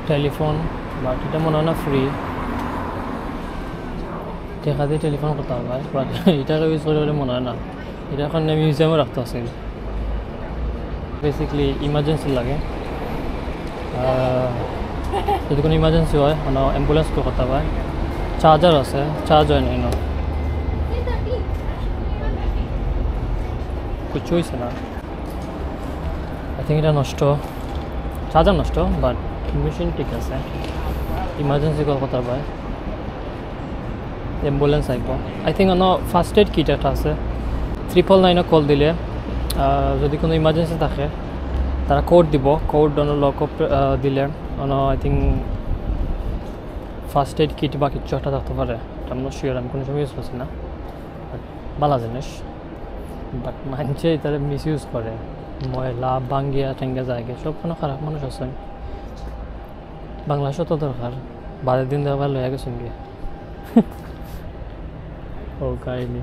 telephone but এটা মনে হয় না ফ্রি টাকা দিয়ে টেলিফোন করতে হয় বাট এটাকে ইউজ করে মনে হয় না এটা এখন মিউজিয়ামে রাখতে আছে বেসিকলি ইমার্জেন্সি লাগে যদি কোনো ইমার্জেন্সি হয় মানে অ্যাম্বুলেন্স করতে হয় চার্জার আছে চার্জ হয় না কিছু হয়েছে না আই থিঙ্ক এটা নষ্ট চার্জার নষ্ট বাট মেশিন ঠিক আছে ইমার্জেন্সি কল করতে হয় অ্যাম্বুলেন্স আইব I think first aid kit একটা আছে 999 কল দিলে যদি কোনো ইমার্জেন্সি থাকে তারা কোড দিব কোড লক দিলে I think first aid kit বা কিছু একটা থাকতে পারে আমরা শিওর আমি কোনো সময় ইউজ করছি না বাট ভালো জিনিস বাট মানুষে তারা মিস ইউজ করে ময়লা বাঙ্গিয়া ঠেঙ্গে জায়গা সব কোনো খারাপ মানুষ আছে বাংলাদেশও তো দরকার বাদের দিন দেওয়া লয়ে গেছেন গিয়ে ও কাহিনী